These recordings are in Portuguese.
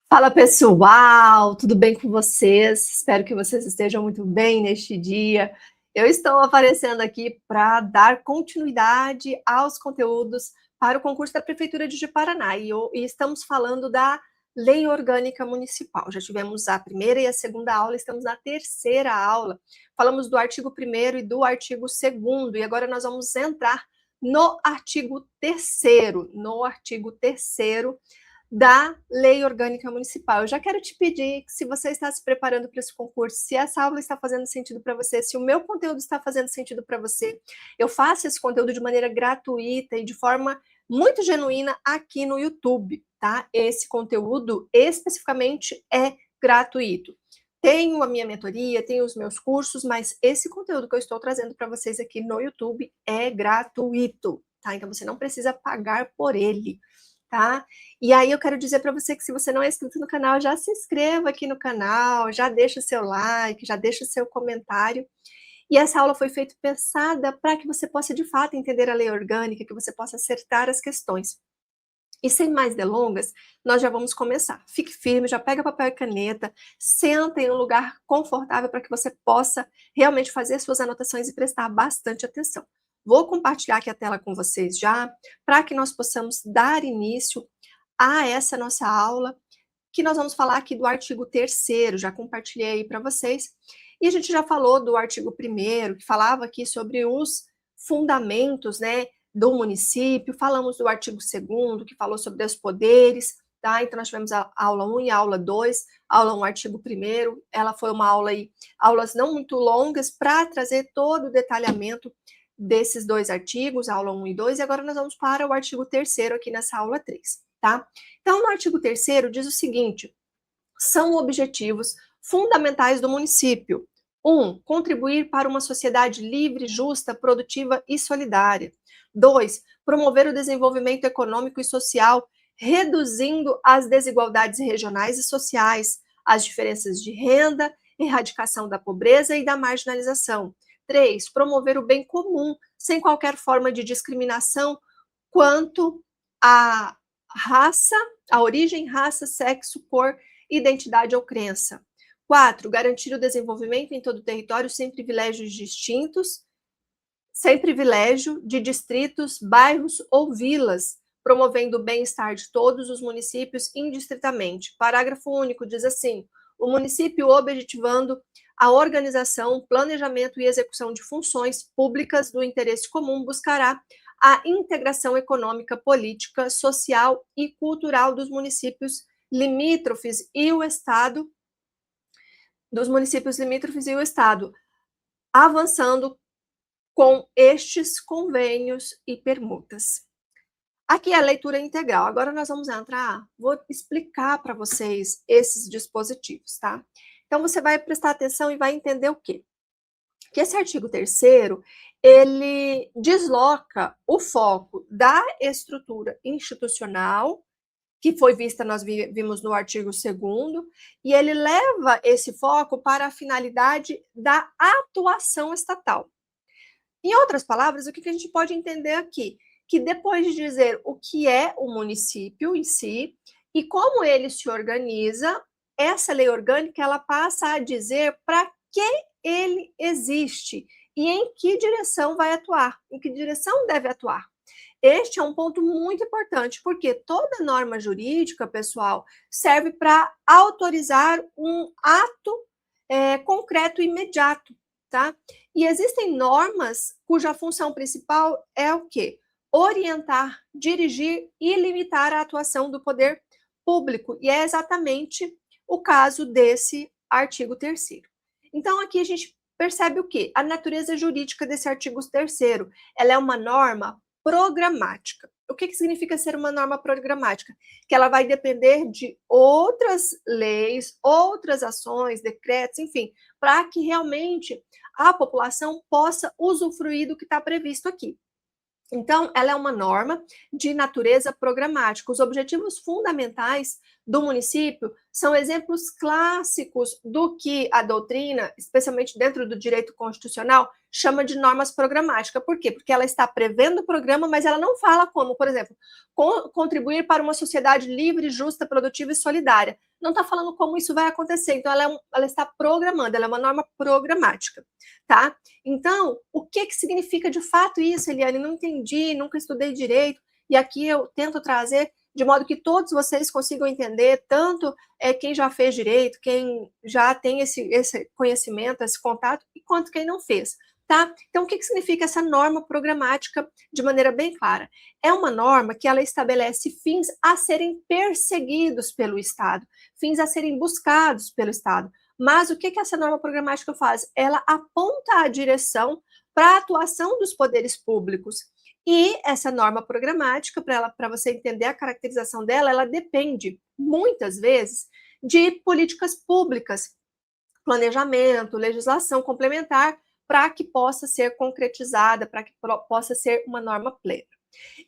Fala pessoal, tudo bem com vocês? Espero que vocês estejam muito bem neste dia. Eu estou aparecendo aqui para dar continuidade aos conteúdos para o concurso da Prefeitura de Paraná e estamos falando da Lei Orgânica Municipal. Já tivemos a primeira e a segunda aula, estamos na terceira aula. Falamos do artigo 1º e do artigo 2º e agora nós vamos entrar no artigo 3º, da Lei Orgânica Municipal. Eu já quero te pedir que, se você está se preparando para esse concurso, se essa aula está fazendo sentido para você, se o meu conteúdo está fazendo sentido para você, eu faço esse conteúdo de maneira gratuita e de forma muito genuína aqui no YouTube, tá? Esse conteúdo especificamente é gratuito. Tenho a minha mentoria, tenho os meus cursos, mas esse conteúdo que eu estou trazendo para vocês aqui no YouTube é gratuito, tá? Então você não precisa pagar por ele, tá? E aí eu quero dizer para você que, se você não é inscrito no canal, já se inscreva aqui no canal, já deixa o seu like, já deixa o seu comentário. E essa aula foi feita pensada para que você possa de fato entender a lei orgânica, que você possa acertar as questões. E sem mais delongas, nós já vamos começar. Fique firme, já pega papel e caneta, senta em um lugar confortável para que você possa realmente fazer suas anotações e prestar bastante atenção. Vou compartilhar aqui a tela com vocês já, para que nós possamos dar início a essa nossa aula, que nós vamos falar aqui do artigo 3º, já compartilhei aí para vocês. E a gente já falou do artigo 1º, que falava aqui sobre os fundamentos, né, do município. Falamos do artigo 2º, que falou sobre os poderes, tá? Então nós tivemos a aula 1 e a aula 2, aula 1, artigo 1º. Ela foi uma aula aí, aulas não muito longas, para trazer todo o detalhamento desses dois artigos, aula 1 e 2, e agora nós vamos para o artigo 3º aqui nessa aula 3, tá? Então, no artigo 3º diz o seguinte: são objetivos fundamentais do município. 1. Contribuir para uma sociedade livre, justa, produtiva e solidária. 2. Promover o desenvolvimento econômico e social, reduzindo as desigualdades regionais e sociais, as diferenças de renda, erradicação da pobreza e da marginalização. 3. Promover o bem comum, sem qualquer forma de discriminação quanto à raça, a origem, raça, sexo, cor, identidade ou crença. 4. Garantir o desenvolvimento em todo o território sem privilégios distintos, sem privilégio de distritos, bairros ou vilas, promovendo o bem-estar de todos os municípios indistritamente. Parágrafo único diz assim: o município, objetivando a organização, planejamento e execução de funções públicas do interesse comum, buscará a integração econômica, política, social e cultural dos municípios limítrofes e o Estado, avançando com estes convênios e permutas. Aqui é a leitura integral. Agora nós vamos entrar, vou explicar para vocês esses dispositivos, tá? Então você vai prestar atenção e vai entender o quê? Que esse artigo 3º, ele desloca o foco da estrutura institucional, que foi vista, nós vimos no artigo 2º, e ele leva esse foco para a finalidade da atuação estatal. Em outras palavras, o que a gente pode entender aqui? Que depois de dizer o que é o município em si e como ele se organiza, essa lei orgânica, ela passa a dizer para que ele existe e em que direção vai atuar, em que direção deve atuar. Este é um ponto muito importante, porque toda norma jurídica, pessoal, serve para autorizar um ato concreto e imediato, tá? E existem normas cuja função principal é o quê? Orientar, dirigir e limitar a atuação do poder público. E é exatamente o caso desse artigo 3º. Então, aqui a gente percebe o quê? A natureza jurídica desse artigo 3º. Ela é uma norma programática. O que significa ser uma norma programática? Que ela vai depender de outras leis, outras ações, decretos, enfim, para que realmente a população possa usufruir do que está previsto aqui. Então, ela é uma norma de natureza programática. Os objetivos fundamentais do município são exemplos clássicos do que a doutrina, especialmente dentro do direito constitucional, chama de normas programáticas. Por quê? Porque ela está prevendo o programa, mas ela não fala como, por exemplo, contribuir para uma sociedade livre, justa, produtiva e solidária. não está falando como isso vai acontecer. Então, ela está programando, ela é uma norma programática, tá? Então, o que significa de fato isso, Eliane? Não entendi, nunca estudei direito, e aqui eu tento trazer de modo que todos vocês consigam entender, tanto quem já fez direito, quem já tem esse conhecimento, esse contato, quanto quem não fez. Tá? Então, o que significa essa norma programática de maneira bem clara? É uma norma que ela estabelece fins a serem perseguidos pelo Estado, fins a serem buscados pelo Estado. Mas o que essa norma programática faz? Ela aponta a direção para a atuação dos poderes públicos. E essa norma programática, para você entender a caracterização dela, ela depende, muitas vezes, de políticas públicas, planejamento, legislação complementar, para que possa ser concretizada, para que possa ser uma norma plena.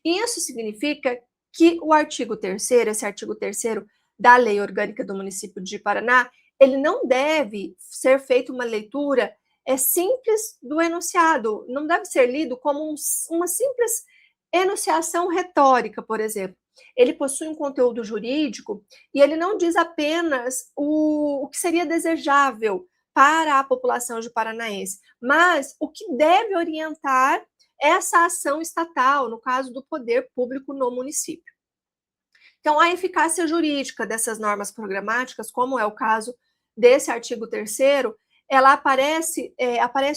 Isso significa que o artigo 3º, esse artigo 3º da Lei Orgânica do Município de Paraná, ele não deve ser feita uma leitura simples do enunciado, não deve ser lido como uma simples enunciação retórica, por exemplo. Ele possui um conteúdo jurídico e ele não diz apenas o que seria desejável para a população de paranaense, mas o que deve orientar essa ação estatal, no caso do poder público no município. Então, a eficácia jurídica dessas normas programáticas, como é o caso desse artigo 3º, ela aparece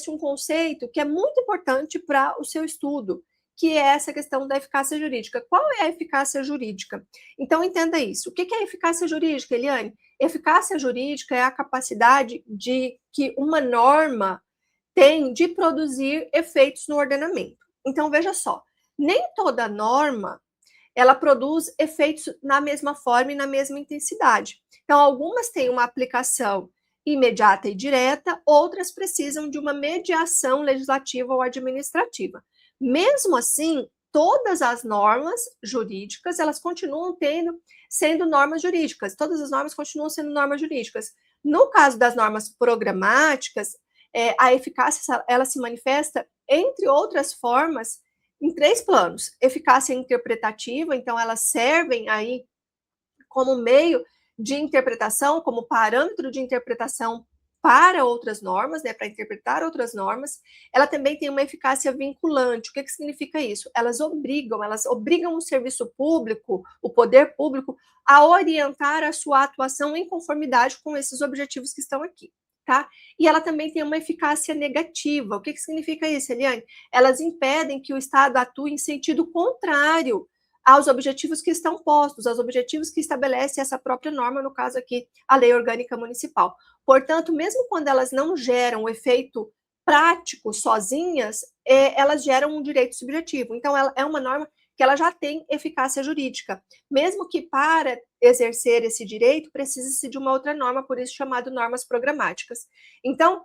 um conceito que é muito importante para o seu estudo, que é essa questão da eficácia jurídica. Qual é a eficácia jurídica? Então, entenda isso. O que é eficácia jurídica, Eliane? Eficácia jurídica é a capacidade de que uma norma tem de produzir efeitos no ordenamento. Então, veja só, nem toda norma ela produz efeitos na mesma forma e na mesma intensidade. Então, algumas têm uma aplicação imediata e direta, outras precisam de uma mediação legislativa ou administrativa. Mesmo assim, todas as normas jurídicas, elas continuam sendo normas jurídicas, todas as normas continuam sendo normas jurídicas. No caso das normas programáticas, a eficácia ela se manifesta, entre outras formas, em 3 planos. Eficácia interpretativa, então elas servem aí como meio de interpretação, como parâmetro de interpretação para outras normas, né, para interpretar outras normas. Ela também tem uma eficácia vinculante. O que significa isso? Elas obrigam o serviço público, o poder público, a orientar a sua atuação em conformidade com esses objetivos que estão aqui. Tá? E ela também tem uma eficácia negativa. O que significa isso, Eliane? Elas impedem que o Estado atue em sentido contrário aos objetivos que estão postos, aos objetivos que estabelece essa própria norma, no caso aqui, a Lei Orgânica Municipal. Portanto, mesmo quando elas não geram efeito prático sozinhas, elas geram um direito subjetivo. Então, ela é uma norma que ela já tem eficácia jurídica, mesmo que para exercer esse direito precise-se de uma outra norma, por isso chamado normas programáticas. Então,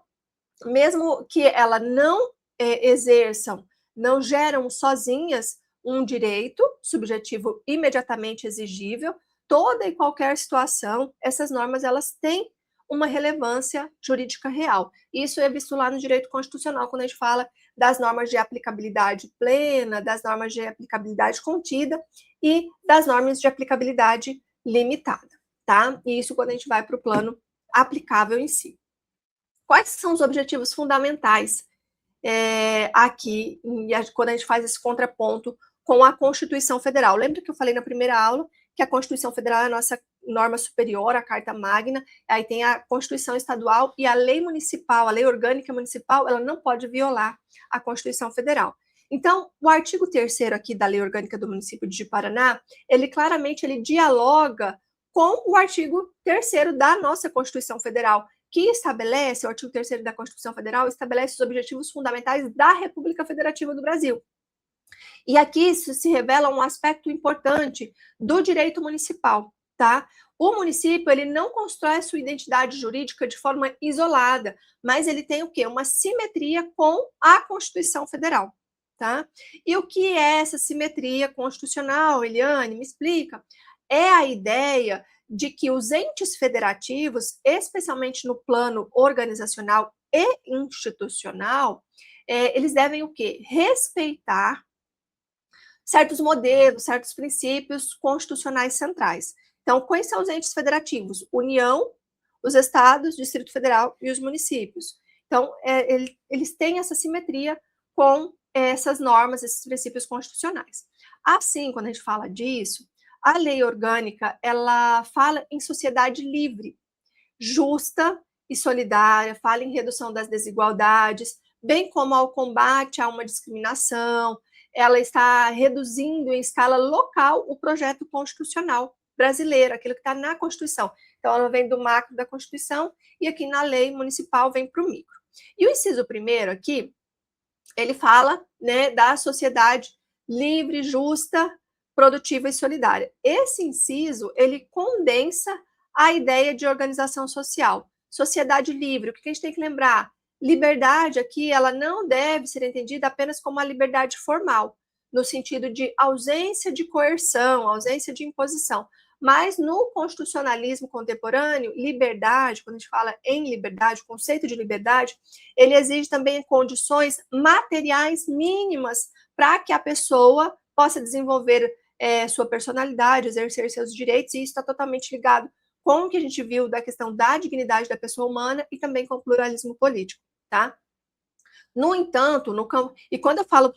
mesmo que ela não exerçam, não geram sozinhas um direito subjetivo imediatamente exigível, toda e qualquer situação, essas normas elas têm uma relevância jurídica real. Isso é visto lá no direito constitucional, quando a gente fala das normas de aplicabilidade plena, das normas de aplicabilidade contida e das normas de aplicabilidade limitada, tá? E isso quando a gente vai para o plano aplicável em si. Quais são os objetivos fundamentais aqui, quando a gente faz esse contraponto com a Constituição Federal? Lembra que eu falei na primeira aula que a Constituição Federal é a nossa norma superior, a Carta Magna, aí tem a Constituição Estadual e a Lei Municipal, a Lei Orgânica Municipal, ela não pode violar a Constituição Federal. Então, o artigo 3º aqui da Lei Orgânica do Município de Paraná, ele claramente dialoga com o artigo 3º da nossa Constituição Federal, que estabelece, o artigo 3º da Constituição Federal, estabelece os objetivos fundamentais da República Federativa do Brasil. E aqui isso se revela um aspecto importante do direito municipal, tá? O município, ele não constrói a sua identidade jurídica de forma isolada, mas ele tem o quê? Uma simetria com a Constituição Federal, tá? E o que é essa simetria constitucional, Eliane? Me explica. É a ideia de que os entes federativos, especialmente no plano organizacional e institucional, eles devem o quê? Respeitar certos modelos, certos princípios constitucionais centrais. Então, quais são os entes federativos? União, os estados, Distrito Federal e os municípios. Então, eles têm essa simetria com essas normas, esses princípios constitucionais. Assim, quando a gente fala disso, a lei orgânica, ela fala em sociedade livre, justa e solidária, fala em redução das desigualdades, bem como ao combate a uma discriminação. Ela está reduzindo em escala local o projeto constitucional brasileiro, aquilo que está na Constituição. Então, ela vem do macro da Constituição e aqui na lei municipal vem para o micro. E o inciso primeiro aqui, ele fala, né, da sociedade livre, justa, produtiva e solidária. Esse inciso, ele condensa a ideia de organização social. Sociedade livre, o que a gente tem que lembrar? Liberdade aqui, ela não deve ser entendida apenas como a liberdade formal, no sentido de ausência de coerção, ausência de imposição. Mas no constitucionalismo contemporâneo, liberdade, quando a gente fala em liberdade, o conceito de liberdade, ele exige também condições materiais mínimas para que a pessoa possa desenvolver sua personalidade, exercer seus direitos, e isso está totalmente ligado com o que a gente viu da questão da dignidade da pessoa humana e também com o pluralismo político, tá? No entanto, e quando eu falo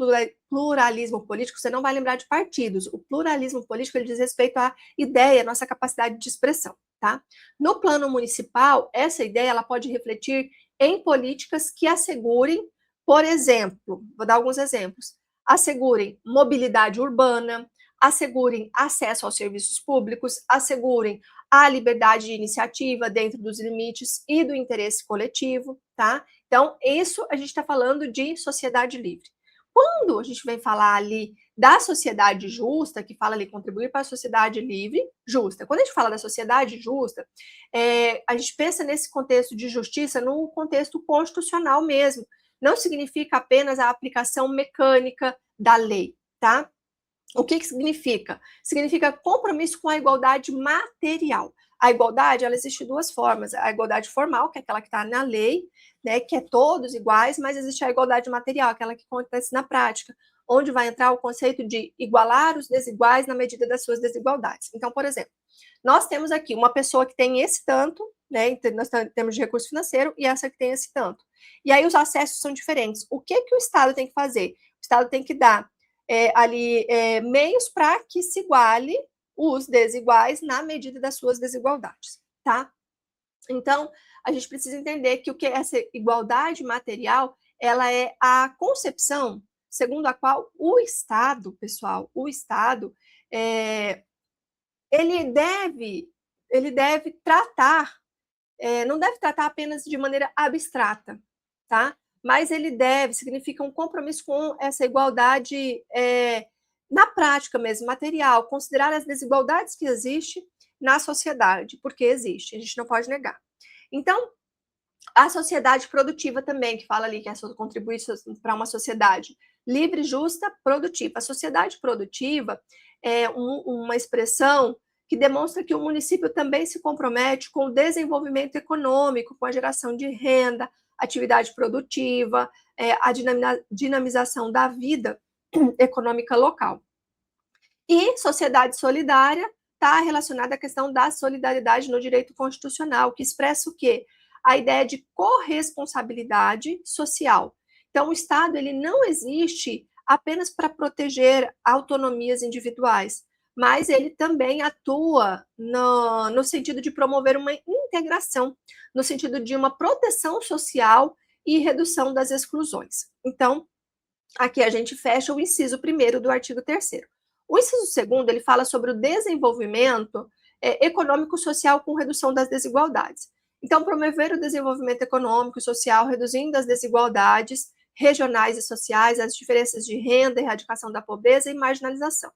pluralismo político, você não vai lembrar de partidos. O pluralismo político ele diz respeito à ideia, à nossa capacidade de expressão, tá? No plano municipal, essa ideia ela pode refletir em políticas que assegurem, por exemplo, vou dar alguns exemplos, assegurem mobilidade urbana, assegurem acesso aos serviços públicos, assegurem a liberdade de iniciativa dentro dos limites e do interesse coletivo, tá? Então, isso a gente está falando de sociedade livre. Quando a gente vem falar ali da sociedade justa, que fala ali contribuir para a sociedade livre, justa. Quando a gente fala da sociedade justa, a gente pensa nesse contexto de justiça no contexto constitucional mesmo. Não significa apenas a aplicação mecânica da lei, tá? O que significa? Significa compromisso com a igualdade material. A igualdade, ela existe de duas formas. A igualdade formal, que é aquela que está na lei, né, que é todos iguais, mas existe a igualdade material, aquela que acontece na prática, onde vai entrar o conceito de igualar os desiguais na medida das suas desigualdades. Então, por exemplo, nós temos aqui uma pessoa que tem esse tanto, né, nós temos de recurso financeiro, e essa que tem esse tanto. E aí os acessos são diferentes. O que o Estado tem que fazer? O Estado tem que dar meios para que se iguale os desiguais na medida das suas desigualdades, tá? Então, a gente precisa entender que o que é essa igualdade material, ela é a concepção segundo a qual o Estado, pessoal, o Estado, ele deve tratar, não deve tratar apenas de maneira abstrata, tá? Mas ele significa um compromisso com essa igualdade na prática mesmo, material, considerar as desigualdades que existem na sociedade, porque existe, a gente não pode negar. Então, a sociedade produtiva também, que fala ali que é contribuir para uma sociedade livre, justa, produtiva. A sociedade produtiva é uma expressão que demonstra que o município também se compromete com o desenvolvimento econômico, com a geração de renda, atividade produtiva, a dinamização da vida econômica local. E sociedade solidária está relacionada à questão da solidariedade no direito constitucional, que expressa o quê? A ideia de corresponsabilidade social. Então, o Estado ele não existe apenas para proteger autonomias individuais, mas ele também atua no sentido de promover uma integração, no sentido de uma proteção social e redução das exclusões. Então, aqui a gente fecha o inciso 1º do artigo 3º. O inciso 2º, ele fala sobre o desenvolvimento econômico-social com redução das desigualdades. Então, promover o desenvolvimento econômico e social, reduzindo as desigualdades regionais e sociais, as diferenças de renda, erradicação da pobreza e marginalização.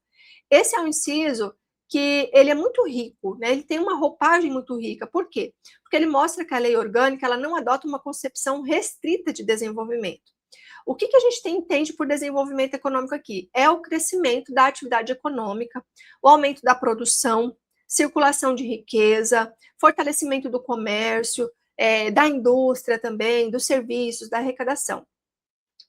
Esse é um inciso que ele é muito rico, né? Ele tem uma roupagem muito rica. Por quê? Porque ele mostra que a lei orgânica ela não adota uma concepção restrita de desenvolvimento. O que a gente entende por desenvolvimento econômico aqui? É o crescimento da atividade econômica, o aumento da produção, circulação de riqueza, fortalecimento do comércio, da indústria também, dos serviços, da arrecadação.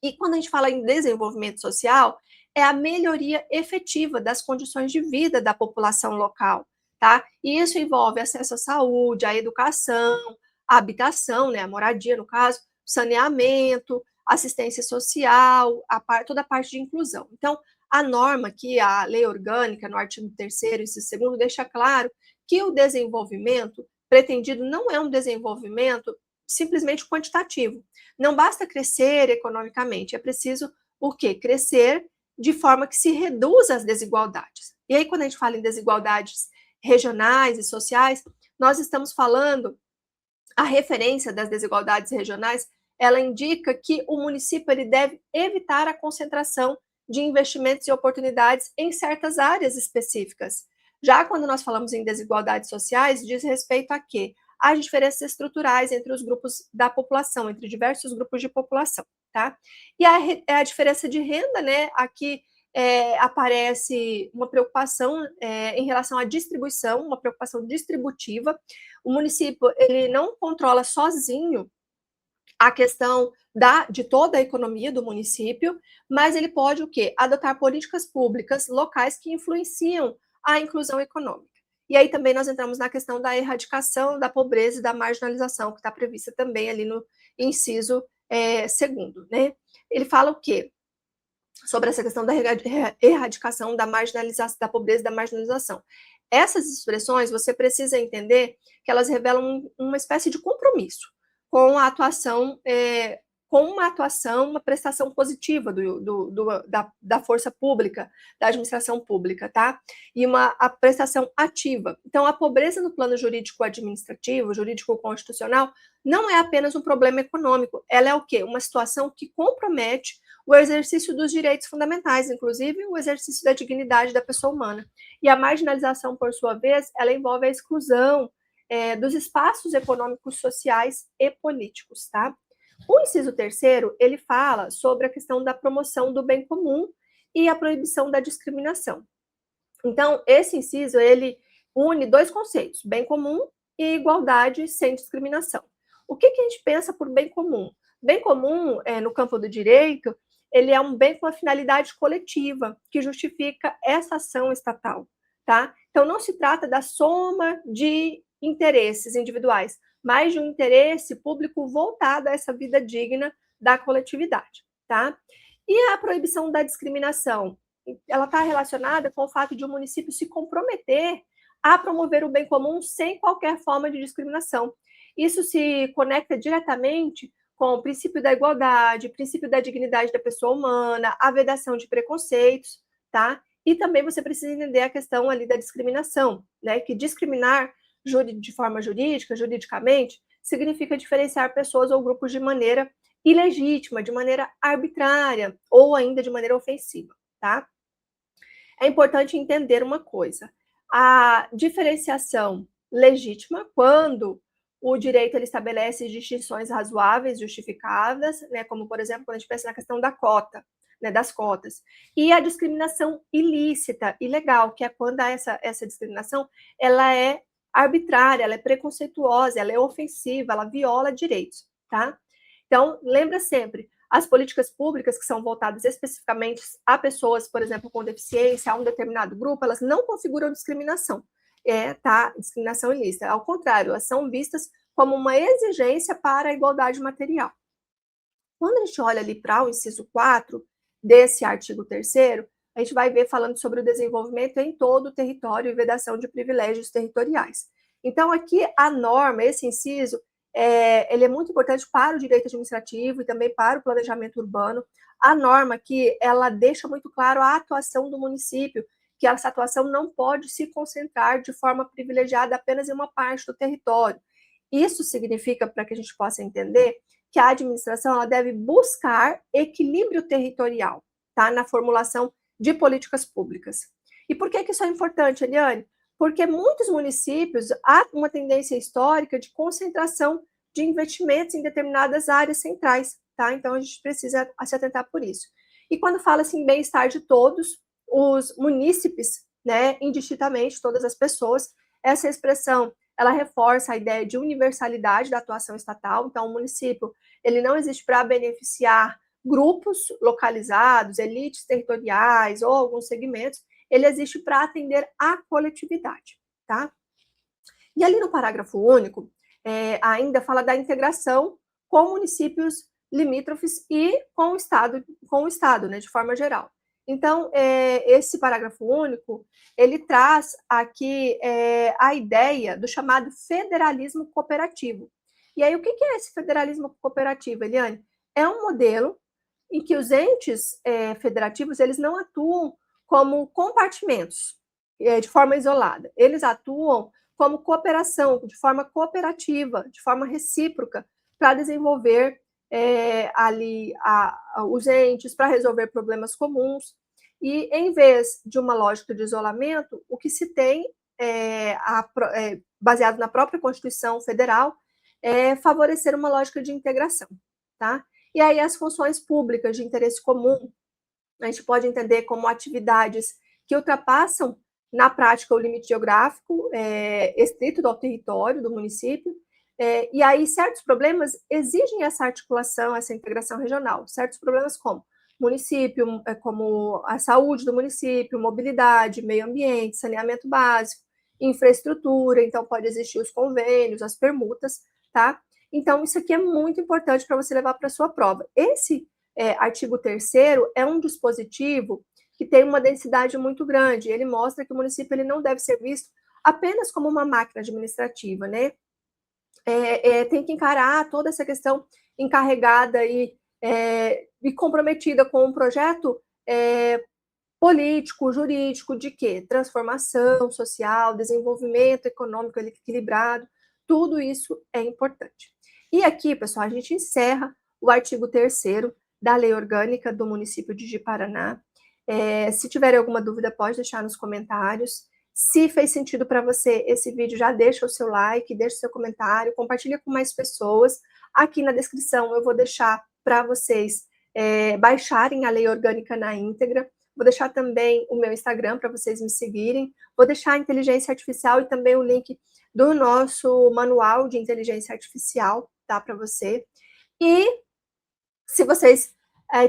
E quando a gente fala em desenvolvimento social, é a melhoria efetiva das condições de vida da população local, tá? E isso envolve acesso à saúde, à educação, à habitação, né, a moradia, no caso, saneamento, assistência social, toda a parte de inclusão. Então, a norma que a lei orgânica, no artigo 3º, inciso 2º, deixa claro que o desenvolvimento pretendido não é um desenvolvimento simplesmente quantitativo. Não basta crescer economicamente, é preciso o quê? Crescer de forma que se reduza as desigualdades. E aí, quando a gente fala em desigualdades regionais e sociais, nós estamos falando, a referência das desigualdades regionais, ela indica que o município ele deve evitar a concentração de investimentos e oportunidades em certas áreas específicas. Já quando nós falamos em desigualdades sociais, diz respeito a quê? Às diferenças estruturais entre os grupos da população, entre diversos grupos de população, tá? E a diferença de renda, né? Aqui aparece uma preocupação em relação à distribuição, uma preocupação distributiva. O município ele não controla sozinho a questão de toda a economia do município, mas ele pode o quê? Adotar políticas públicas locais que influenciam a inclusão econômica. E aí também nós entramos na questão da erradicação da pobreza e da marginalização, que está prevista também ali no inciso 2º, né? Ele fala o quê? Sobre essa questão da erradicação da marginalização, da pobreza e da marginalização. Essas expressões, você precisa entender que elas revelam uma espécie de compromisso com a atuação, uma prestação positiva da força pública, da administração pública, tá? E a prestação ativa. Então, a pobreza no plano jurídico-administrativo, jurídico-constitucional, não é apenas um problema econômico, ela é o quê? Uma situação que compromete o exercício dos direitos fundamentais, inclusive o exercício da dignidade da pessoa humana. E a marginalização, por sua vez, ela envolve a exclusão dos espaços econômicos, sociais e políticos, tá? O inciso 3º, ele fala sobre a questão da promoção do bem comum e a proibição da discriminação. Então, esse inciso, ele une dois conceitos, bem comum e igualdade sem discriminação. O que a gente pensa por bem comum? Bem comum, no campo do direito, ele é um bem com a finalidade coletiva, que justifica essa ação estatal, tá? Então, não se trata da soma de interesses individuais, mas de um interesse público voltado a essa vida digna da coletividade, tá? E a proibição da discriminação, ela está relacionada com o fato de o município se comprometer a promover o bem comum sem qualquer forma de discriminação. Isso se conecta diretamente com o princípio da igualdade, princípio da dignidade da pessoa humana, a vedação de preconceitos, tá? E também você precisa entender a questão ali da discriminação, né? Que discriminar de forma juridicamente, significa diferenciar pessoas ou grupos de maneira ilegítima, de maneira arbitrária ou ainda de maneira ofensiva, tá? É importante entender uma coisa: a diferenciação legítima, quando o direito ele estabelece distinções razoáveis, justificadas, né, como, por exemplo, quando a gente pensa na questão da cota, né, das cotas, e a discriminação ilícita, ilegal, que é quando essa discriminação ela é arbitrária, ela é preconceituosa, ela é ofensiva, ela viola direitos, tá? Então, lembra sempre, as políticas públicas que são voltadas especificamente a pessoas, por exemplo, com deficiência, a um determinado grupo, elas não configuram discriminação, tá? Discriminação ilícita. Ao contrário, elas são vistas como uma exigência para a igualdade material. Quando a gente olha ali para o inciso 4 desse artigo 3º, a gente vai ver falando sobre o desenvolvimento em todo o território e vedação de privilégios territoriais. Então, aqui a norma, esse inciso, ele é muito importante para o direito administrativo e também para o planejamento urbano. A norma aqui, ela deixa muito claro a atuação do município, que essa atuação não pode se concentrar de forma privilegiada apenas em uma parte do território. Isso significa, para que a gente possa entender, que a administração ela deve buscar equilíbrio territorial, tá? Na formulação de políticas públicas. E por que isso é importante, Eliane? Porque muitos municípios há uma tendência histórica de concentração de investimentos em determinadas áreas centrais, tá? Então a gente precisa se atentar por isso. E quando fala-se em bem-estar de todos os munícipes, né, indistintamente, todas as pessoas, essa expressão ela reforça a ideia de universalidade da atuação estatal. Então o município ele não existe para beneficiar grupos localizados, elites territoriais ou alguns segmentos, ele existe para atender a coletividade, tá? E ali no parágrafo único, ainda fala da integração com municípios limítrofes e com o Estado, né, de forma geral. Então, esse parágrafo único, ele traz aqui a ideia do chamado federalismo cooperativo. E aí, o que é esse federalismo cooperativo, Eliane? É um modelo em que os entes federativos, eles não atuam como compartimentos, de forma isolada. Eles atuam como cooperação, de forma cooperativa, de forma recíproca, para desenvolver os entes, para resolver problemas comuns. E, em vez de uma lógica de isolamento, o que se tem, baseado na própria Constituição Federal, é favorecer uma lógica de integração, tá? E aí as funções públicas de interesse comum, a gente pode entender como atividades que ultrapassam, na prática, o limite geográfico estrito do território do município, e aí certos problemas exigem essa articulação, essa integração regional. Certos problemas como município, como a saúde do município, mobilidade, meio ambiente, saneamento básico, infraestrutura, então pode existir os convênios, as permutas, tá? Então, isso aqui é muito importante para você levar para a sua prova. Esse artigo 3º é um dispositivo que tem uma densidade muito grande. Ele mostra que o município ele não deve ser visto apenas como uma máquina administrativa, né? Tem que encarar toda essa questão encarregada e comprometida com um projeto político, jurídico, de quê? Transformação social, desenvolvimento econômico equilibrado, tudo isso é importante. E aqui, pessoal, a gente encerra o artigo 3º da Lei Orgânica do município de Ji-Paraná. Se tiver alguma dúvida, pode deixar nos comentários. Se fez sentido para você esse vídeo, já deixa o seu like, deixa o seu comentário, compartilha com mais pessoas. Aqui na descrição eu vou deixar para vocês baixarem a Lei Orgânica na íntegra. Vou deixar também o meu Instagram para vocês me seguirem. Vou deixar a inteligência artificial e também o link do nosso manual de inteligência artificial, tá, para você. E se vocês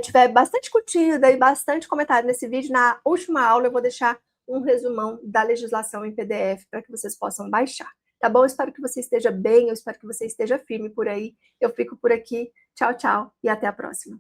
tiver bastante curtida e bastante comentário nesse vídeo, na última aula eu vou deixar um resumão da legislação em PDF para que vocês possam baixar. Tá bom? Eu espero que você esteja bem, eu espero que você esteja firme por aí. Eu fico por aqui. Tchau, tchau e até a próxima.